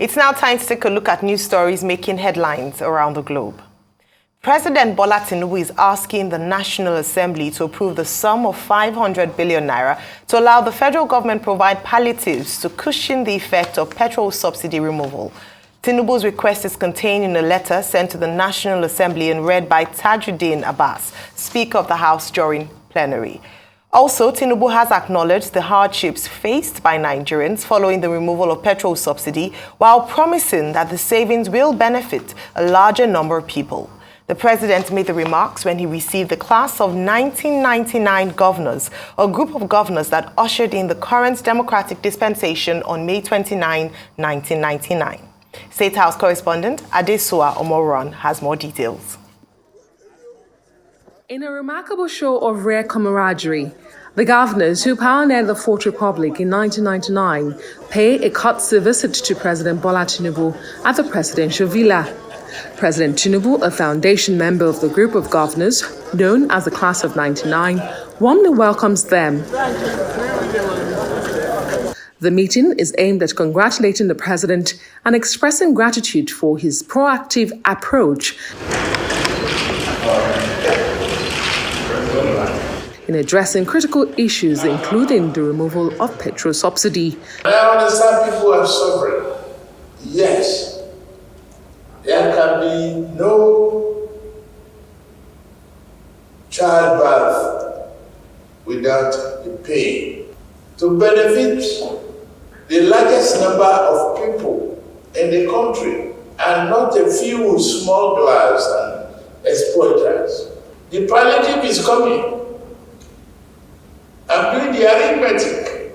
It's now time to take a look at news stories making headlines around the globe. President Bola Tinubu is asking the National Assembly to approve the sum of 500 billion naira to allow the federal government provide palliatives to cushion the effect of petrol subsidy removal. Tinubu's request is contained in a letter sent to the National Assembly and read by Tajuddin Abbas, Speaker of the House during plenary. Also, Tinubu has acknowledged the hardships faced by Nigerians following the removal of petrol subsidy, while promising that the savings will benefit a larger number of people. The president made the remarks when he received the class of 1999 governors, a group of governors that ushered in the current democratic dispensation on May 29, 1999. State House correspondent Adesua Omoran has more details. In a remarkable show of rare camaraderie, the governors who pioneered the Fourth Republic in 1999 pay a courtesy visit to President Bola Tinubu at the presidential villa. President Tinubu, a foundation member of the group of governors known as the Class of 99, warmly welcomes them. The meeting is aimed at congratulating the president and expressing gratitude for his proactive approach in addressing critical issues, including the removal of petrol subsidy. I understand people are suffering. Yes. There can be no childbirth without the pain. To benefit the largest number of people in the country and not a few smugglers and exploiters. The palliative is coming. I'm doing the arithmetic.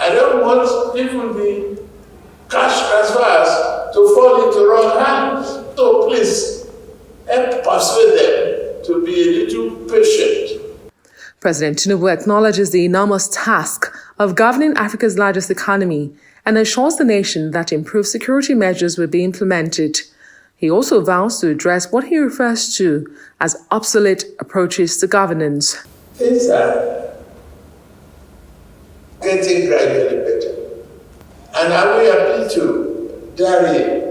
I don't want people the cash transfers to fall into wrong hands. So please, help persuade them to be a little patient. President Tinubu acknowledges the enormous task of governing Africa's largest economy and assures the nation that improved security measures will be implemented. He also vows to address what he refers to as obsolete approaches to governance. Things are getting gradually better. And I will appeal to Dari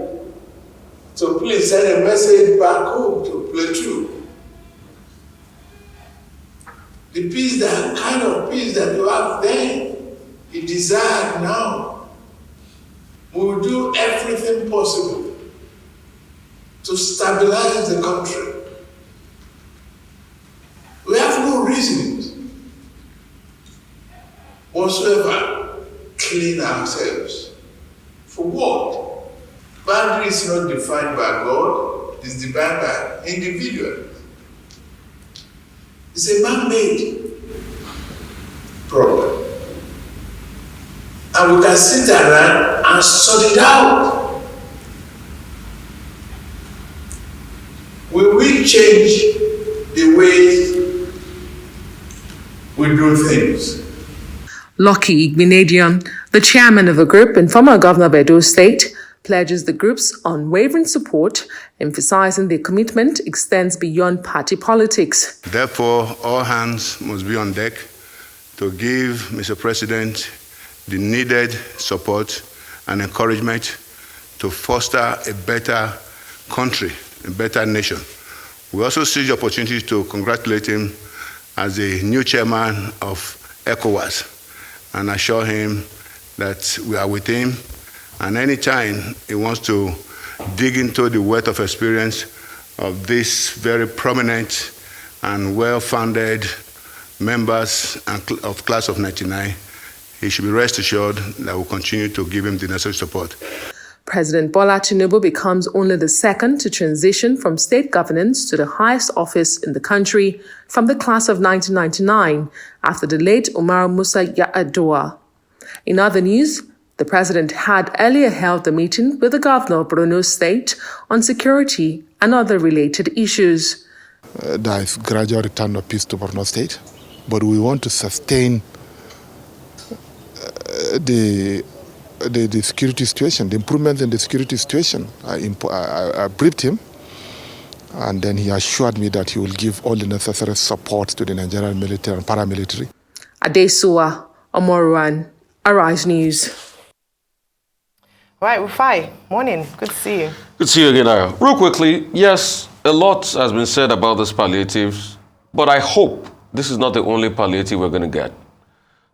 to please send a message back home to Plateau. The peace, that kind of peace that you have then, you desire now. We will do everything possible to stabilize the country. We have no reasons whatsoever clean ourselves. For what? Boundary is not defined by God, it is defined by individuals. It's a man-made problem. And we can sit around and sort it out. We will change the way we do things. Lucky Igbenedion, the chairman of the group and former governor of Edo State, pledges the group's unwavering support, emphasizing their commitment extends beyond party politics. Therefore, all hands must be on deck to give Mr. President the needed support and encouragement to foster a better country, a better nation. We also seize the opportunity to congratulate him as the new chairman of ECOWAS and assure him that we are with him, and anytime he wants to dig into the wealth of experience of these very prominent and well-founded members of Class of 99, he should be rest assured that we'll continue to give him the necessary support. President Bola Tinubu becomes only the second to transition from state governance to the highest office in the country from the Class of 1999 after the late Umar Musa Yar'Adua. In other news, the president had earlier held a meeting with the governor of Borno State on security and other related issues. There is gradual return of peace to Borno State, but we want to sustain the security situation, the improvement in the security situation. I briefed him, and then he assured me that he will give all the necessary support to the Nigerian military and paramilitary. Adesua Omoruan, Arise News. Right, Rufai, morning. Good to see you. Good to see you again, Aya. Real quickly, yes, a lot has been said about these palliatives, but I hope this is not the only palliative we're going to get.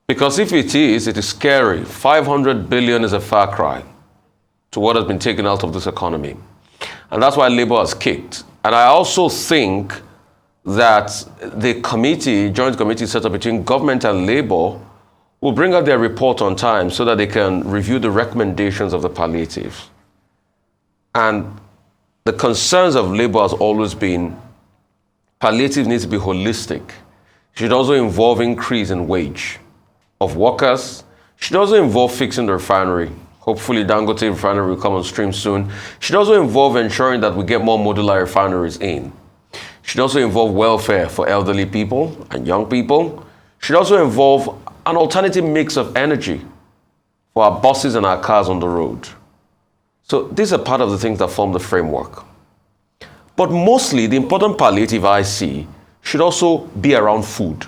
Because if it is scary. 500 billion is a far cry to what has been taken out of this economy. And that's why Labour has kicked. And I also think that the joint committee set up between government and Labour will bring out their report on time so that they can review the recommendations of the palliatives. And the concerns of Labour has always been palliative needs to be holistic. It should also involve increase in wage of workers. It should also involve fixing the refinery. Hopefully Dangote refinery will come on stream soon. It should also involve ensuring that we get more modular refineries in. It should also involve welfare for elderly people and young people. It should also involve an alternative mix of energy for our buses and our cars on the road. So these are part of the things that form the framework. But mostly the important palliative I see should also be around food.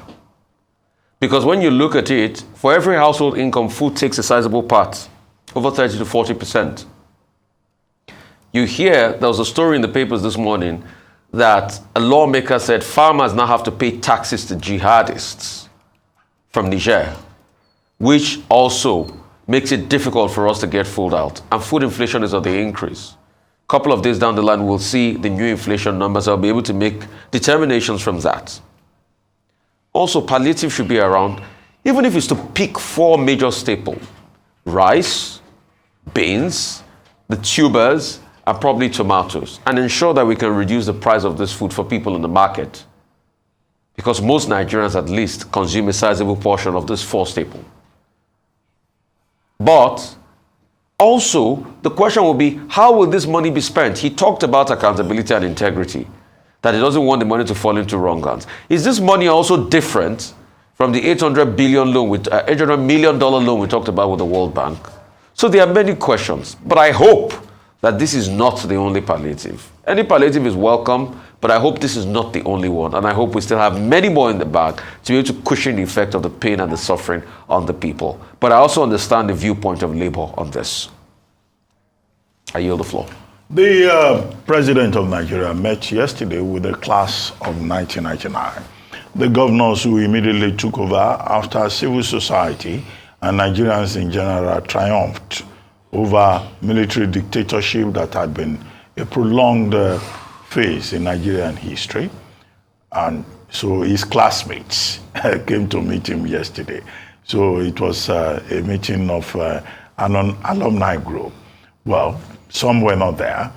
Because when you look at it, for every household income, food takes a sizable part, over 30 to 40%. You hear, there was a story in the papers this morning that a lawmaker said farmers now have to pay taxes to jihadists from Niger, which also makes it difficult for us to get food out. And food inflation is on the increase. A couple of days down the line, we'll see the new inflation numbers. I'll be able to make determinations from that. Also, palliative should be around, even if it's to pick 4 major staples: rice, beans, the tubers, and probably tomatoes, and ensure that we can reduce the price of this food for people in the market. Because most Nigerians, at least, consume a sizable portion of this 4 staples. But also, the question will be, how will this money be spent? He talked about accountability and integrity, that he doesn't want the money to fall into wrong hands. Is this money also different from the $800 million loan we talked about with the World Bank? So there are many questions, but I hope that this is not the only palliative. Any palliative is welcome, but I hope this is not the only one. And I hope we still have many more in the bag to be able to cushion the effect of the pain and the suffering on the people. But I also understand the viewpoint of Labour on this. I yield the floor. The president of Nigeria met yesterday with the class of 1999. The governors who immediately took over after civil society and Nigerians in general triumphed over military dictatorship that had been a prolonged phase in Nigerian history. And so his classmates came to meet him yesterday. So it was a meeting of an alumni group. Well, some were not there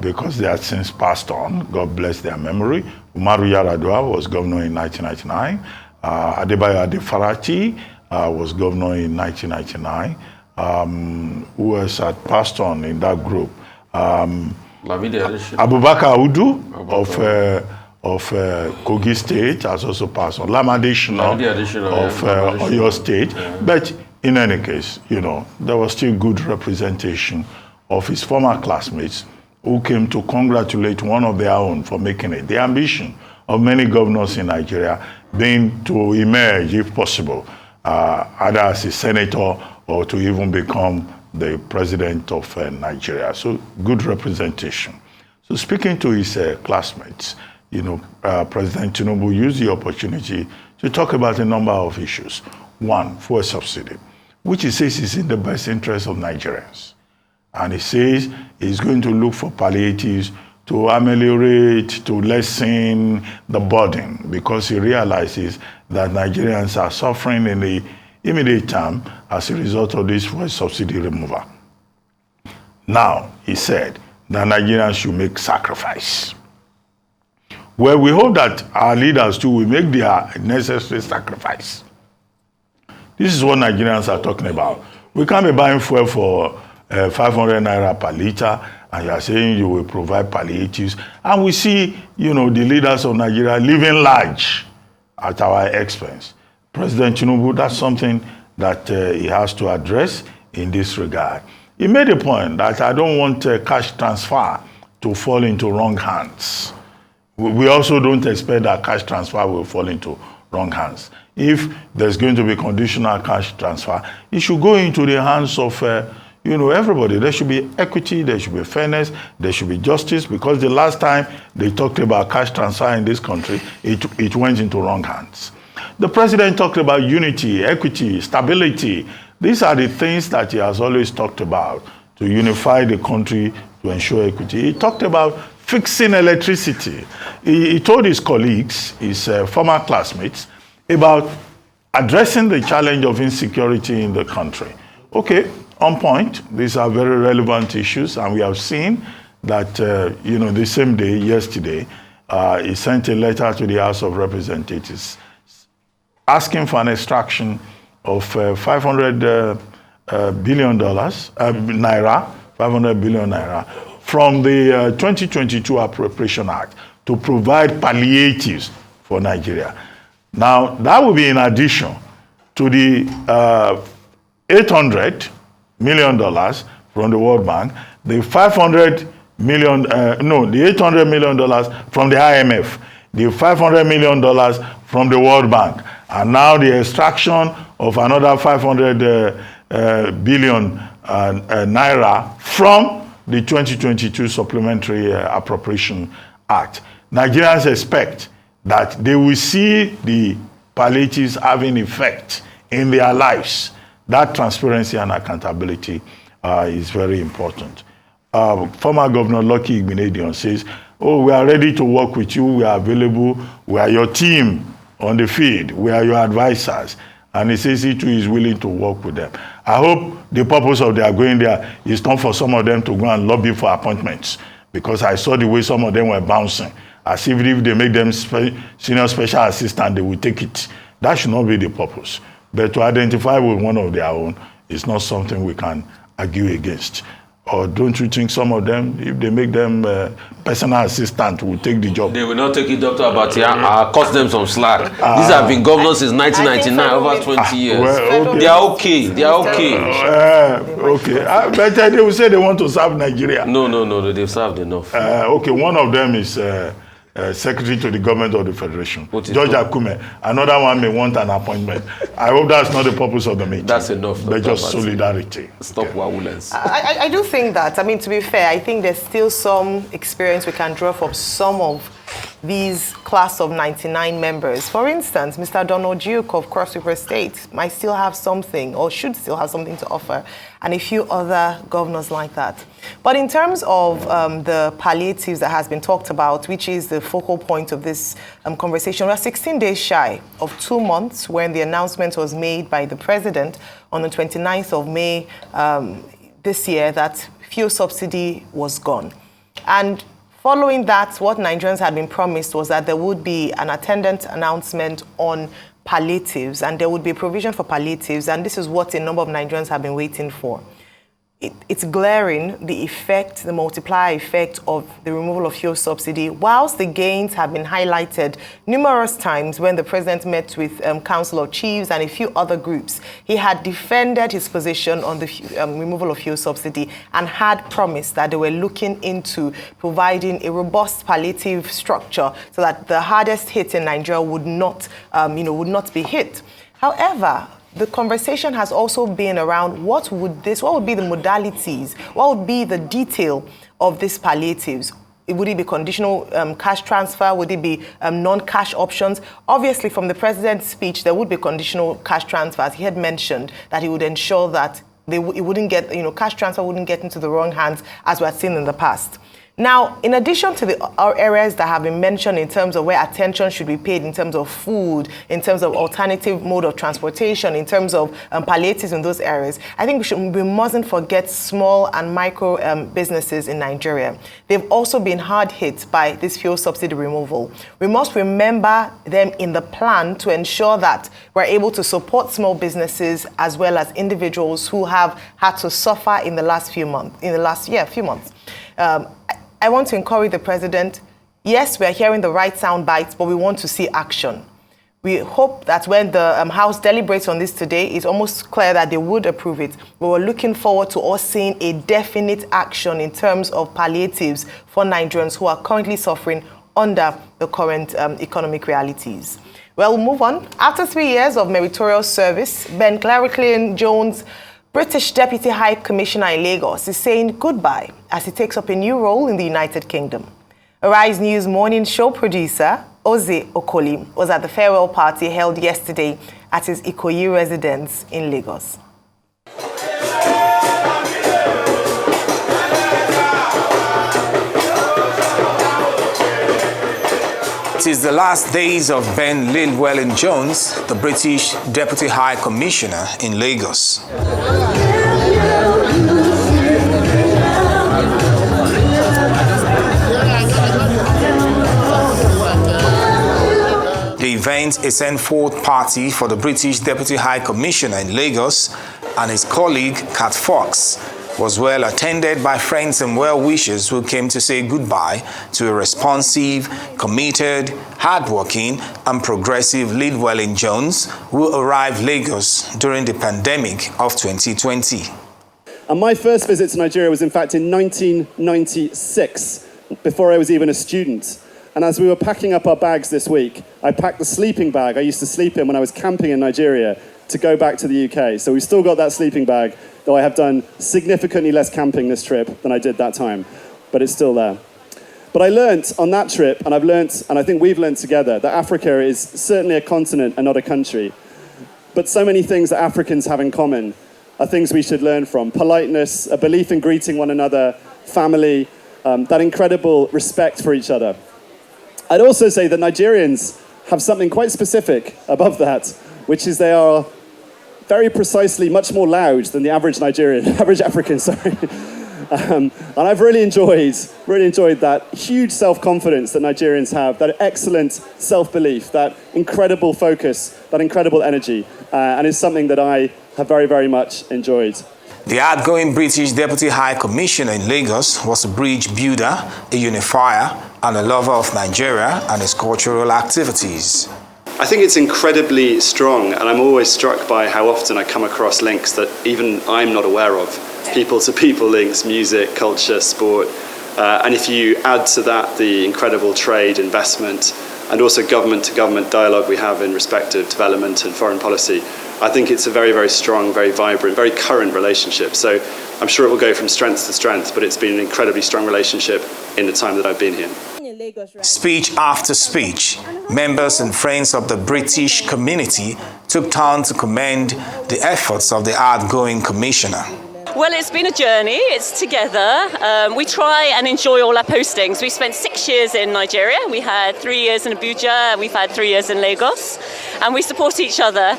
because they had since passed on. God bless their memory. Umaru Yar'Adua was governor in 1999. Adebayo Adefarati was governor in 1999. Who else had passed on in that group? Abubakar Udu of Kogi State has also passed on. Lamade Shina of Oyo State. Yeah. But in any case, there was still good representation of his former classmates who came to congratulate one of their own for making it. The ambition of many governors in Nigeria being to emerge, if possible, either as a senator or to even become the president of Nigeria. So good representation. So speaking to his classmates, President Tinubu used the opportunity to talk about a number of issues. One, fuel subsidy, which he says is in the best interest of Nigerians. And he says he's going to look for palliatives to ameliorate, to lessen the burden, because he realizes that Nigerians are suffering in the immediate term as a result of this fuel subsidy removal. Now, he said that Nigerians should make sacrifice. Well, we hope that our leaders too will make their necessary sacrifice. This is what Nigerians are talking about. We can't be buying fuel for 500 naira per liter, and you are saying you will provide palliatives. And we see, the leaders of Nigeria living large at our expense. President Tinubu, that's something that he has to address in this regard. He made a point that I don't want cash transfer to fall into wrong hands. We also don't expect that cash transfer will fall into wrong hands. If there's going to be conditional cash transfer, it should go into the hands of everybody. There should be equity, there should be fairness, there should be justice, because the last time they talked about cash transfer in this country, it went into wrong hands. The president talked about unity, equity, stability. These are the things that he has always talked about to unify the country, to ensure equity. He talked about fixing electricity. He told his colleagues, his former classmates, about addressing the challenge of insecurity in the country. Okay, on point. These are very relevant issues, and we have seen that, the same day, yesterday, he sent a letter to the House of Representatives asking for an extraction of $500 billion naira, 500 billion naira, from the 2022 Appropriation Act to provide palliatives for Nigeria. Now, that will be in addition to the $800 million from the World Bank, the $800 million from the IMF, the $500 million from the World Bank, and now the extraction of another 500 billion naira from the 2022 Supplementary Appropriation Act. Nigerians expect that they will see the palliatives having effect in their lives. That transparency and accountability is very important. Former Governor Lucky Igbenedion says, we are ready to work with you, we are available, we are your team on the field, we are your advisors. And he says he too is willing to work with them. I hope the purpose of their going there is not for some of them to go and lobby for appointments, because I saw the way some of them were bouncing, as if they make them senior special assistant, they will take it. That should not be the purpose. But to identify with one of their own is not something we can argue against. Or don't you think some of them, if they make them personal assistant, will take the job? They will not take it, Dr. Abatia. I'll cost them some slack. These have been governors since 1999, over 20 years. Well, okay. They are okay. They are okay. Okay. But they will say they want to serve Nigeria. No. They've served enough. Okay, one of them is Secretary to the Government of the Federation, George Akume. Another one may want an appointment. I hope that's not the purpose of the meeting. That's enough. But just solidarity. Stop wawulence. I do think that, to be fair, I think there's still some experience we can draw from some of these class of 99 members. For instance, Mr. Donald Duke of Cross River State might still have something, or should still have something to offer, and a few other governors like that. But in terms of the palliatives that has been talked about, which is the focal point of this conversation, we're 16 days shy of 2 months when the announcement was made by the president on the 29th of May this year that fuel subsidy was gone. And following that, what Nigerians had been promised was that there would be an attendant announcement on palliatives, and there would be a provision for palliatives, and this is what a number of Nigerians have been waiting for. It's glaring, the effect, the multiplier effect of the removal of fuel subsidy, whilst the gains have been highlighted numerous times when the president met with Council of Chiefs and a few other groups. He had defended his position on the removal of fuel subsidy and had promised that they were looking into providing a robust palliative structure so that the hardest hit in Nigeria would not be hit. However, the conversation has also been around what would be the modalities, what would be the detail of these palliatives? Would it be conditional cash transfer? Would it be non-cash options? Obviously, from the president's speech, there would be conditional cash transfers. He had mentioned that he would ensure that cash transfer wouldn't get into the wrong hands, as we had seen in the past. Now, in addition to our areas that have been mentioned in terms of where attention should be paid, in terms of food, in terms of alternative mode of transportation, in terms of palliatives in those areas, I think we mustn't forget small and micro businesses in Nigeria. They've also been hard hit by this fuel subsidy removal. We must remember them in the plan to ensure that we're able to support small businesses as well as individuals who have had to suffer in the last few months. I want to encourage the president. Yes, we are hearing the right sound bites, but we want to see action. We hope that when the House deliberates on this today, it's almost clear that they would approve it. But we're looking forward to us seeing a definite action in terms of palliatives for Nigerians who are currently suffering under the current economic realities. Well, we'll move on. After 3 years of meritorious service, Ben Clariclean Jones British Deputy High Commissioner in Lagos is saying goodbye as he takes up a new role in the United Kingdom. Arise News morning show producer Oze Okoli was at the farewell party held yesterday at his Ikoyi residence in Lagos. It is the last days of Ben Llewellyn-Jones, the British Deputy High Commissioner in Lagos. The event is a fourth party for the British Deputy High Commissioner in Lagos and his colleague Kat Fox was well attended by friends and well-wishers who came to say goodbye to a responsive, committed, hardworking and progressive Llewellyn-Jones who arrived Lagos during the pandemic of 2020. And my first visit to Nigeria was in fact in 1996, before I was even a student. And as we were packing up our bags this week, I packed the sleeping bag I used to sleep in when I was camping in Nigeria to go back to the UK. So we've still got that sleeping bag, though I have done significantly less camping this trip than I did that time, but it's still there. But I learnt on that trip, and I've learnt, and I think we've learnt together, that Africa is certainly a continent and not a country. But so many things that Africans have in common are things we should learn from. Politeness, a belief in greeting one another, family, that incredible respect for each other. I'd also say that Nigerians have something quite specific above that, which is they are very precisely much more loud than the average African, sorry. And I've really enjoyed that huge self-confidence that Nigerians have, that excellent self-belief, that incredible focus, that incredible energy, and it's something that I have very, very much enjoyed. The outgoing British Deputy High Commissioner in Lagos was a bridge builder, a unifier, and a lover of Nigeria and its cultural activities. I think it's incredibly strong, and I'm always struck by how often I come across links that even I'm not aware of. People-to-people links, music, culture, sport, and if you add to that the incredible trade, investment, and also government-to-government dialogue we have in respect of development and foreign policy, I think it's a very, very strong, very vibrant, very current relationship. So I'm sure it will go from strength to strength, but it's been an incredibly strong relationship in the time that I've been here. Speech after speech, members and friends of the British community took turn to commend the efforts of the outgoing commissioner. Well, it's been a journey. It's together. We try and enjoy all our postings. We spent 6 years in Nigeria. We had 3 years in Abuja. We've had 3 years in Lagos. And we support each other.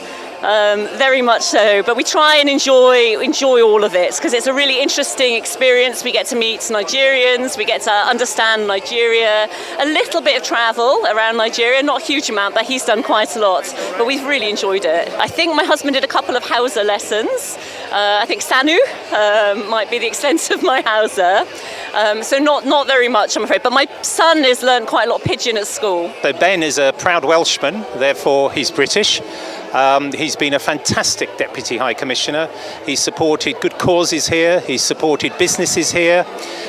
Very much so, but we try and enjoy all of it because it's a really interesting experience. We get to meet Nigerians, we get to understand Nigeria, a little bit of travel around Nigeria, not a huge amount, but he's done quite a lot, but we've really enjoyed it. I think my husband did a couple of Hausa lessons. I think Sanu might be the extent of my Hausa, so not very much, I'm afraid, but my son has learned quite a lot of Pidgin at school. So Ben is a proud Welshman, therefore he's British. He's been a fantastic Deputy High Commissioner. He's supported good causes here. He's supported businesses here.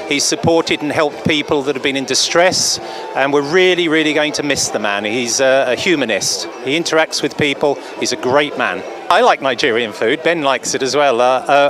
He's supported and helped people that have been in distress. And we're really, really going to miss the man. He's a humanist. He interacts with people. He's a great man. I like Nigerian food. Ben likes it as well.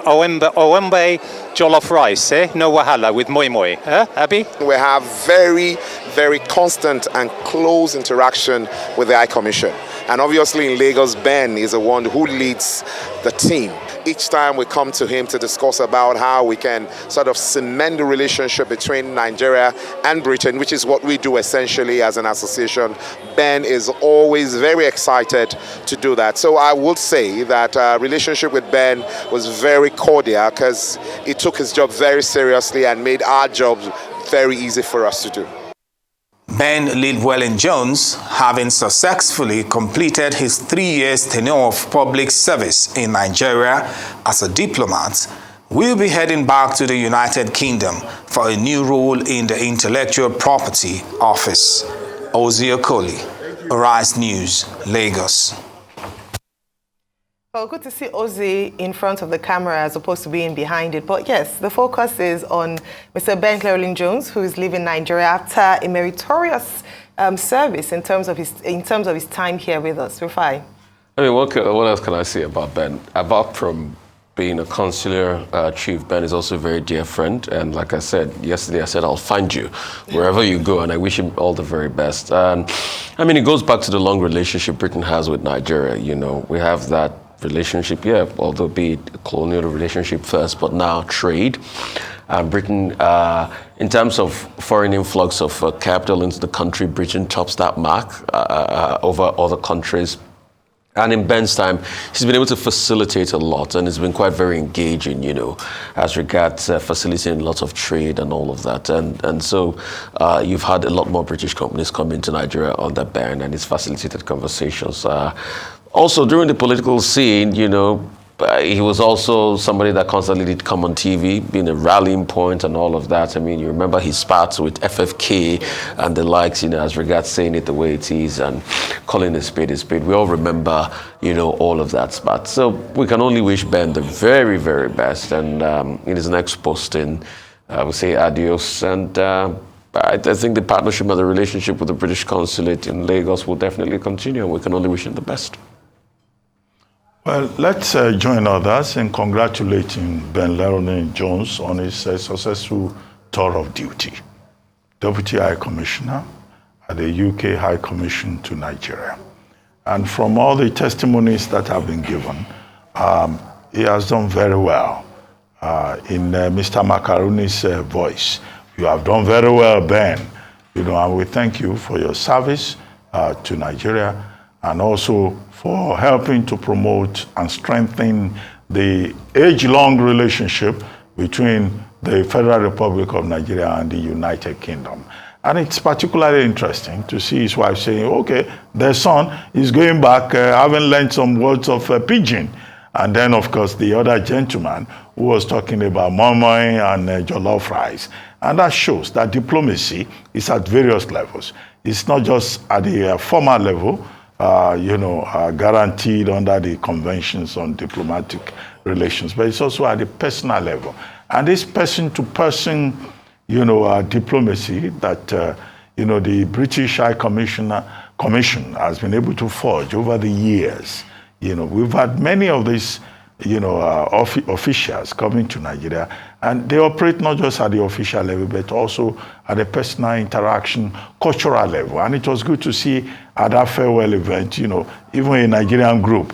Owembe jollof rice, no wahala with moi moi. Abby? We have very, very constant and close interaction with the High Commission. And obviously in Lagos, Ben is the one who leads the team. Each time we come to him to discuss about how we can sort of cement the relationship between Nigeria and Britain, which is what we do essentially as an association, Ben is always very excited to do that. So I would say that our relationship with Ben was very cordial because he took his job very seriously and made our job very easy for us to do. Ben Llewellyn-Jones, having successfully completed his 3 years tenure of public service in Nigeria as a diplomat, will be heading back to the United Kingdom for a new role in the Intellectual Property Office. Oze Okoli, Arise News, Lagos. Well, good to see Oze in front of the camera as opposed to being behind it. But yes, the focus is on Mr. Ben Llewellyn-Jones, who is leaving Nigeria after a meritorious service in terms of his time here with us. Rufai. I mean, what else can I say about Ben? Apart from being a consular chief, Ben is also a very dear friend. And like I said, yesterday I said, I'll find you wherever you go. And I wish him all the very best. And I mean, it goes back to the long relationship Britain has with Nigeria. You know, we have that relationship, yeah, although be it a colonial relationship first, but now trade. Britain, in terms of foreign influx of capital into the country, Britain tops that mark over other countries. And in Ben's time, he's been able to facilitate a lot, and it's been quite very engaging, you know, as regards facilitating lots of trade and all of that. And so you've had a lot more British companies come into Nigeria under Ben, and it's facilitated conversations. Also, during the political scene, you know, he was also somebody that constantly did come on TV, being a rallying point and all of that. I mean, you remember his spats with FFK and the likes, you know, as regards saying it the way it is and calling a spade a spade. We all remember, you know, all of that spat. So we can only wish Ben the very, very best. And in his next posting, I would say adios. And I think the partnership and the relationship with the British consulate in Lagos will definitely continue. And we can only wish him the best. Well, let's join others in congratulating Ben Jones on his successful tour of duty. Deputy High Commissioner at the UK High Commission to Nigeria. And from all the testimonies that have been given, he has done very well. In Mr. Macaroni's voice, you have done very well, Ben. You know, and we thank you for your service to Nigeria, and also for helping to promote and strengthen the age-long relationship between the Federal Republic of Nigeria and the United Kingdom. And it's particularly interesting to see his wife saying, okay, their son is going back, having learned some words of pidgin. And then, of course, the other gentleman who was talking about moi and jollof rice. And that shows that diplomacy is at various levels. It's not just at the formal level, guaranteed under the conventions on diplomatic relations, but it's also at the personal level. And this person-to-person, diplomacy that, the British High Commission has been able to forge over the years. We've had many of these, officials coming to Nigeria, and they operate not just at the official level, but also at the personal interaction, cultural level. And it was good to see at that farewell event, even a Nigerian group,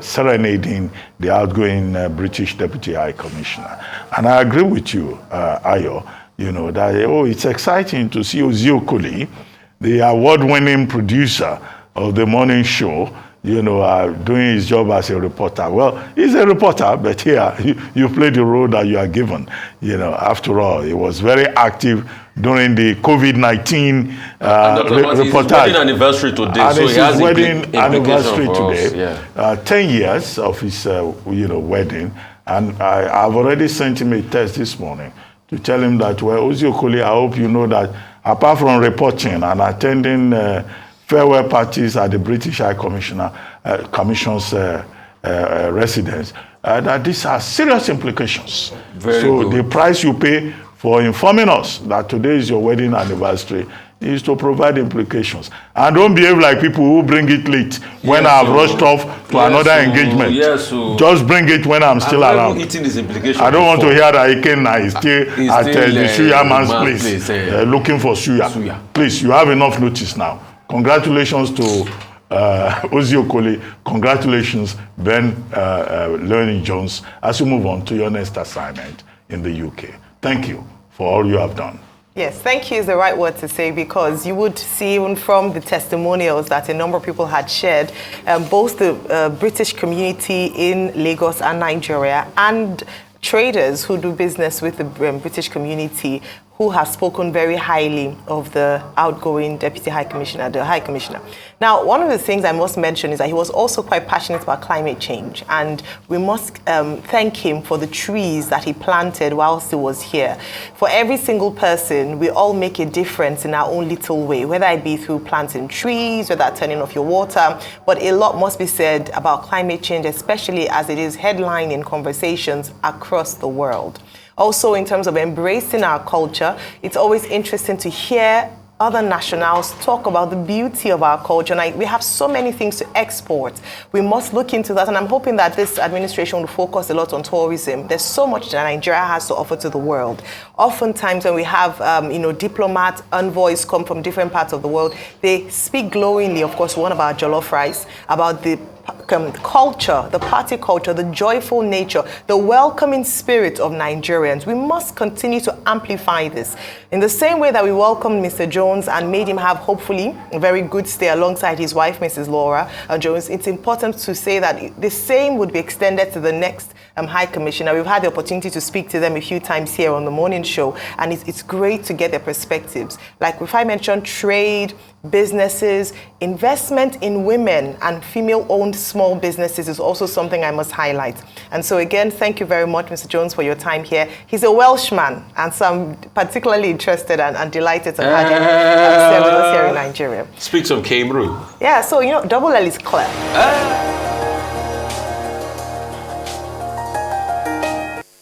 serenading the outgoing British Deputy High Commissioner. And I agree with you, Ayo, that, it's exciting to see Ozio Kuli, the award-winning producer of the morning show, doing his job as a reporter. Well, he's a reporter, but here, you play the role that you are given. After all, he was very active during the COVID-19 reportage. It's wedding anniversary today, and so it's he has his wedding anniversary today. Yeah. 10 years of his, wedding. And I've already sent him a text this morning to tell him that, well, Ozio Kuli, I hope you know that apart from reporting and attending farewell parties at the British High Commission's residence, that these are serious implications. Very so good. The price you pay for informing us that today is your wedding anniversary is to provide implications. And don't behave like people who bring it late when I've rushed off to another engagement. Just bring it when I'm still around. Eating his implications I don't want to hear that Ikenna is still at the suya man's place looking for suya. Please, you have enough notice now. Congratulations to Ozio Kuli. Congratulations, Ben Jones, as you move on to your next assignment in the UK. Thank you for all you have done. Yes, thank you is the right word to say, because you would see even from the testimonials that a number of people had shared, both the British community in Lagos and Nigeria and traders who do business with the British community, who have spoken very highly of the outgoing Deputy High Commissioner, the High Commissioner. Now, one of the things I must mention is that he was also quite passionate about climate change, and we must thank him for the trees that he planted whilst he was here. For every single person, we all make a difference in our own little way, whether it be through planting trees, whether turning off your water, but a lot must be said about climate change, especially as it is headlining conversations across the world. Also, in terms of embracing our culture, it's always interesting to hear other nationals talk about the beauty of our culture. And we have so many things to export. We must look into that. And I'm hoping that this administration will focus a lot on tourism. There's so much that Nigeria has to offer to the world. Oftentimes when we have, diplomats, envoys come from different parts of the world, they speak glowingly, of course, one of our jollof rice, about the culture, the party culture, the joyful nature, the welcoming spirit of Nigerians. We must continue to amplify this. In the same way that we welcomed Mr. Jones and made him have, hopefully, a very good stay alongside his wife, Mrs. Laura Jones, it's important to say that the same would be extended to the next High Commissioner. We've had the opportunity to speak to them a few times here on the morning show, and it's great to get their perspectives. Like if I mentioned trade, businesses, investment in women and female-owned small businesses is also something I must highlight. And so again, thank you very much, Mr. Jones, for your time here. He's a Welshman, and so I'm particularly interested and delighted to have him stay with us here in Nigeria. Speak some Cameroon. Yeah, so, double L is clear.